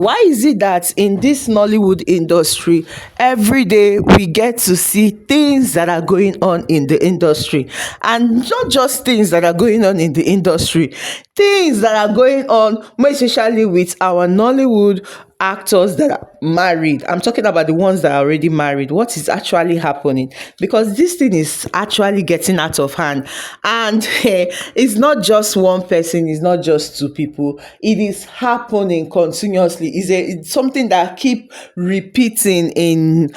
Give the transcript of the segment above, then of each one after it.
Why is it that in this Nollywood industry, every day we get to see things that are going on in the industry? And not just things that are going on in the industry, things that are going on, more especially with our Nollywood actors that are married. I'm talking about the ones that are already married. What is actually happening? Because this thing is actually getting out of hand. And it's not just one person, it's not just two people. It is happening continuously. It's something that keep repeating in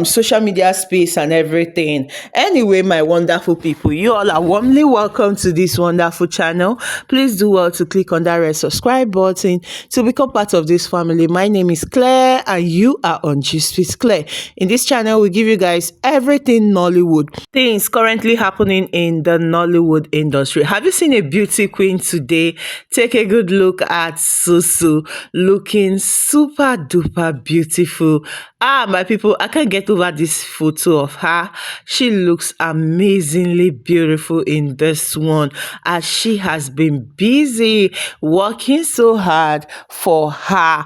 social media space and everything. Anyway, my wonderful people, you all are warmly welcome to this wonderful channel. Please do well to click on that red subscribe button to become part of this family. My name is Claire and you are on Gist with Claire. In this channel, we give you guys everything Nollywood, things currently happening in the Nollywood industry. Have you seen a beauty queen today? Take a good look at Susu, looking super duper beautiful. My people, I can't get over this photo of her. She looks amazingly beautiful in this one, as she has been busy working so hard for her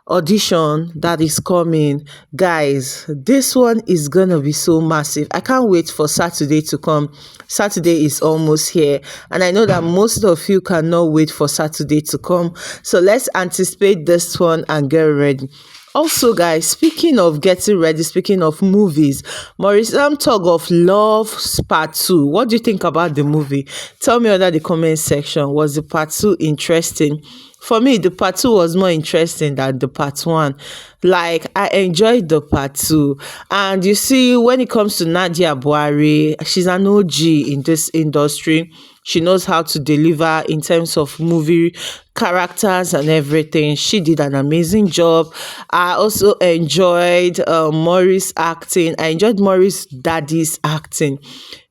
audition that is coming. Guys, this one is gonna be so massive. I can't wait for Saturday to come. Saturday is almost here, and I know that most of you cannot wait for Saturday to come, so let's anticipate this one and get ready. Also, guys, speaking of getting ready, speaking of movies, Mauricesam Tug of Love Part 2. What do you think about the movie? Tell me under the comment section. Was the Part 2 interesting? For me, the Part 2 was more interesting than the Part 1. Like, I enjoyed the Part 2. And you see, when it comes to Nadia Buhari, she's an OG in this industry. She knows how to deliver in terms of movie characters and everything. She did an amazing job. I also enjoyed Maurice acting. I enjoyed Maurice daddy's acting.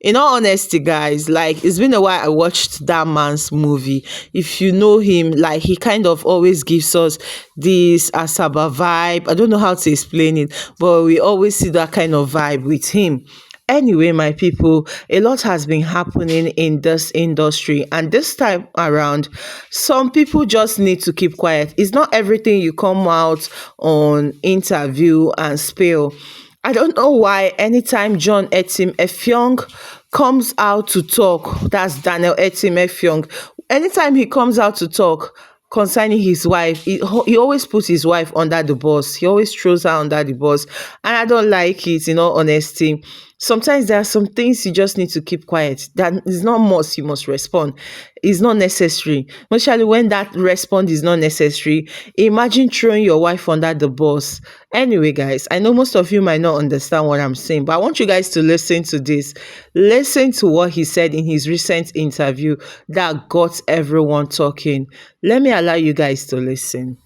In all honesty, guys, like, it's been a while I watched that man's movie. If you know him, like, he kind of always gives us this Asaba vibe. I don't know how to explain it, but we always see that kind of vibe with him. Anyway, my people, a lot has been happening in this industry, and this time around, some people just need to keep quiet. It's not everything you come out on interview and spill. I don't know why anytime John Etim Effiong comes out to talk, that's Daniel Etim Effiong, anytime he comes out to talk concerning his wife, he always puts his wife under the bus. He always throws her under the bus, and I don't like it, in all honesty. Sometimes there are some things you just need to keep quiet. That is not must, you must respond. It's not necessary. Especially when that response is not necessary. Imagine throwing your wife under the bus. Anyway, guys, I know most of you might not understand what I'm saying, but I want you guys to listen to this. Listen to what he said in his recent interview that got everyone talking. Let me allow you guys to listen.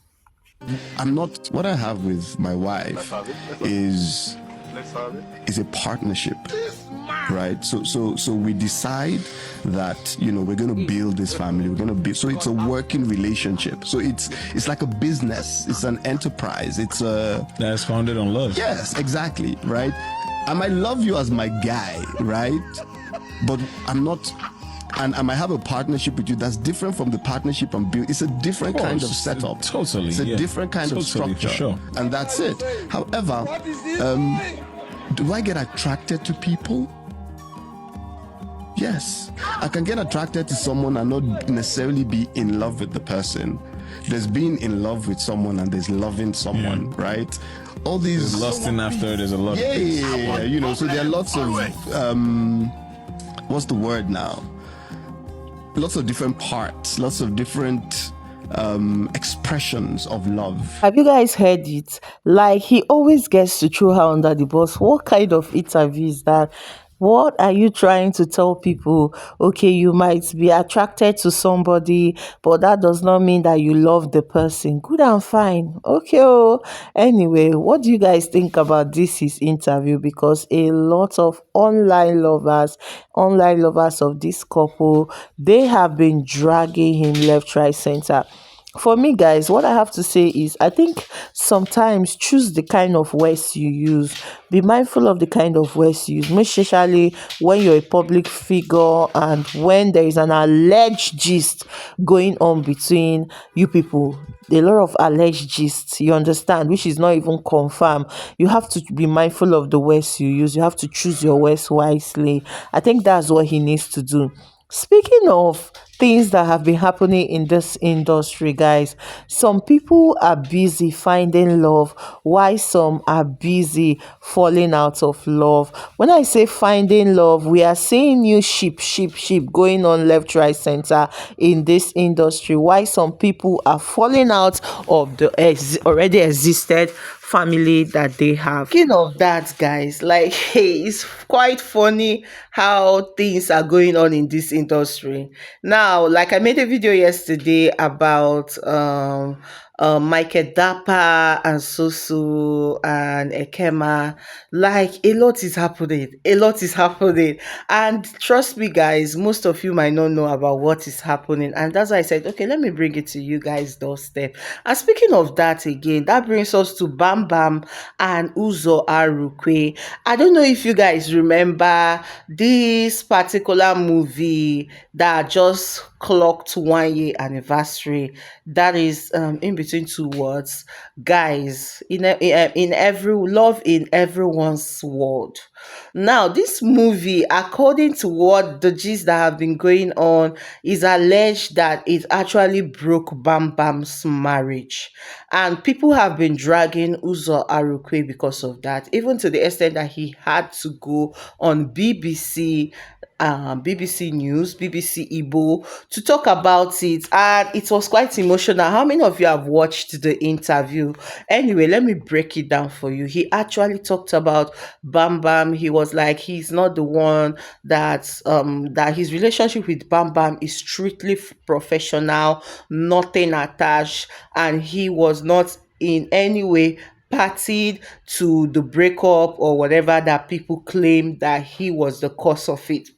I'm not, what I have with my wife is a partnership, right? So we decide that, you know, we're going to build this family. We're going to build, so it's a working relationship. So it's like a business. It's an enterprise. It's a that's founded on love. Yes, exactly, right? I might love you as my guy, right? But I'm not. And I might have a partnership with you that's different from the partnership I'm building. It's a different kind of setup. Totally. It's a different kind of structure. For sure. And that's it. However, do I get attracted to people? Yes. I can get attracted to someone and not necessarily be in love with the person. There's being in love with someone and there's loving someone, right? All these... There's lusting after, there's a lot of... Yeah, you know, so there are lots of... what's the word now? Lots of different parts, lots of different expressions of love. Have you guys heard it? Like, he always gets to throw her under the bus. What kind of interview is that? What are you trying to tell people? Okay, you might be attracted to somebody, but that does not mean that you love the person. Good and fine. Okay. Oh. Anyway, what do you guys think about his interview? Because a lot of online lovers of this couple, they have been dragging him left, right, center. For me, guys, what I have to say is I think sometimes choose the kind of words you use. Be mindful of the kind of words you use, most especially when you're a public figure and when there is an alleged gist going on between you people. A lot of alleged gist, you understand, which is not even confirmed. You have to be mindful of the words you use. You have to choose your words wisely. I think that's what he needs to do. Speaking of things that have been happening in this industry, guys, some people are busy finding love, while some are busy falling out of love. When I say finding love, we are seeing new ship going on left, right, center in this industry. Why some people are falling out of the already existed family that they have. Speaking of that, guys, like, hey, it's quite funny how things are going on in this industry now. Like, I made a video yesterday about Michael Dapper and Susu and Ekema. Like, a lot is happening. A lot is happening. And trust me, guys, most of you might not know about what is happening. And that's why I said, okay, let me bring it to you guys' doorstep. And speaking of that again, that brings us to Bam Bam and Uzo Arukwe. I don't know if you guys remember this particular movie that just clocked 1 year anniversary. That is in between two words, guys. In every love in everyone's world. Now, this movie, according to what the gist that have been going on, is alleged that it actually broke Bam Bam's marriage. And people have been dragging Uzo Arukwe because of that, even to the extent that he had to go on BBC News, BBC Igbo to talk about it, and it was quite emotional. How many of you have watched the interview? Anyway, let me break it down for you. He actually talked about Bam Bam. He was like, he's not the one that his relationship with Bam Bam is strictly professional, nothing attached, and he was not in any way partied to the breakup or whatever that people claim that he was the cause of it.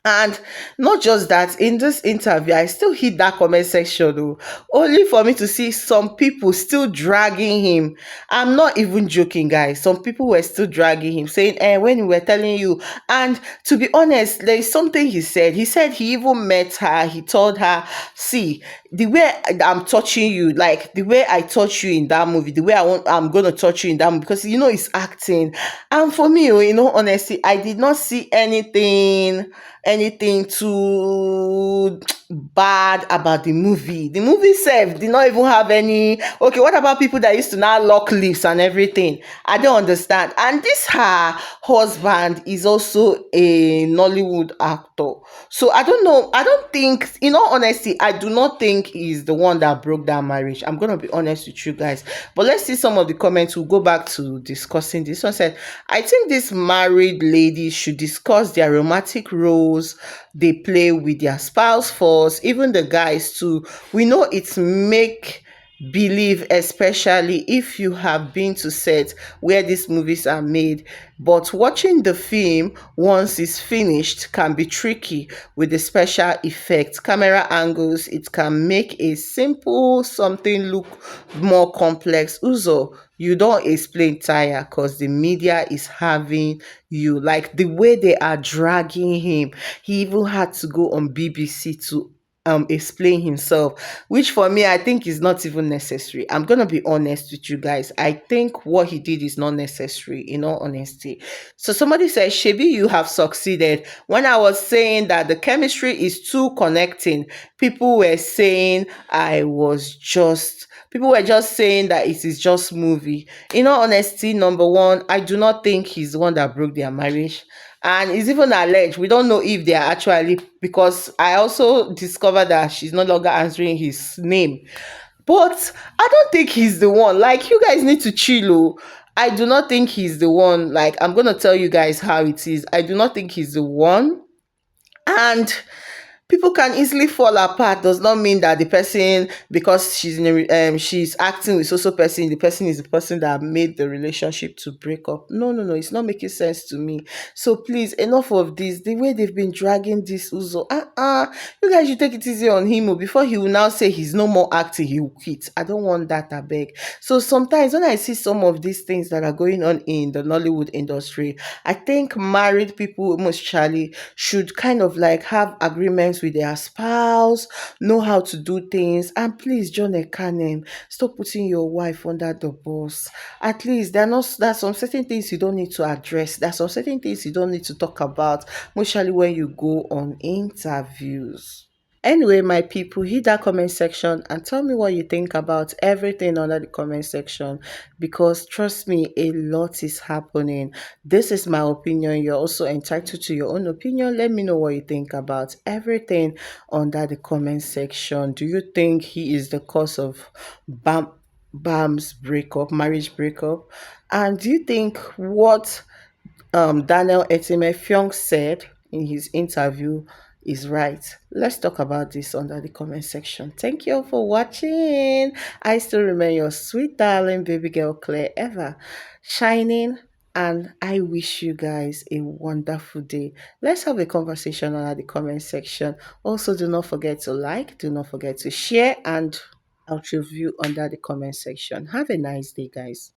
And not just that, in this interview, I still hit that comment section, oh, only for me to see some people still dragging him. I'm not even joking, guys. Some people were still dragging him, saying, when we were telling you. And to be honest, there is something he said. He said he even met her. He told her, see, the way I'm touching you, like the way I touch you in that movie, the way I'm gonna touch you in that movie, because it's acting. And for me, honestly, I did not see anything too bad about the movie. The movie itself did not even have any. Okay, what about people that used to now lock lips and everything? I don't understand. And this her husband is also a Nollywood actor. So I don't know. I don't think, honesty, I do not think he's the one that broke that marriage. I'm gonna be honest with you guys. But let's see some of the comments. We'll go back to discussing this. One said, I think these married ladies should discuss their romantic roles they play with their spouse first, even the guys too. We know it's make believe, especially if you have been to set where these movies are made, but watching the film once it's finished can be tricky with the special effects, camera angles. It can make a simple something look more complex. Uzo, you don't explain tire because the media is having you, like the way they are dragging him. He even had to go on BBC to explain himself, which for me I think is not even necessary. I'm gonna be honest with you guys. I think what he did is not necessary, in all honesty. So somebody said, Shebi, you have succeeded. When I was saying that the chemistry is too connecting, people were saying people were just saying that it is just movie. In all honesty, number one, I do not think he's the one that broke their marriage. And it's even alleged. We don't know if they are actually, because I also discovered that she's no longer answering his name. But I don't think he's the one. Like, you guys need to chill. Oh. I do not think he's the one. Like, I'm gonna tell you guys how it is. I do not think he's the one. And People can easily fall apart. Does not mean that the person, because she's acting with so person, the person is the person that made the relationship to break up. No, no, no, it's not making sense to me. So please, enough of this. The way they've been dragging this Uzo, you guys should take it easy on him, before he will now say he's no more acting, he will quit. I don't want that, I beg. So sometimes when I see some of these things that are going on in the Nollywood industry, I think married people, most Charlie, should kind of like have agreements with their spouse, know how to do things. And please, John Ekanem, stop putting your wife under the bus. At least there are some certain things you don't need to address. There are some certain things you don't need to talk about, mostly when you go on interviews. Anyway, my people, hit that comment section and tell me what you think about everything under the comment section, because trust me, a lot is happening. This is my opinion. You're also entitled to your own opinion. Let me know what you think about everything under the comment section. Do you think he is the cause of Bam's breakup, marriage breakup? And do you think what Daniel Etimefyong said in his interview is right? Let's talk about this under the comment section. Thank you all for watching. I still remain your sweet darling baby girl Claire ever shining, and I wish you guys a wonderful day. Let's have a conversation under the comment section. Also, do not forget to like, do not forget to share, and I'll review under the comment section. Have a nice day, guys.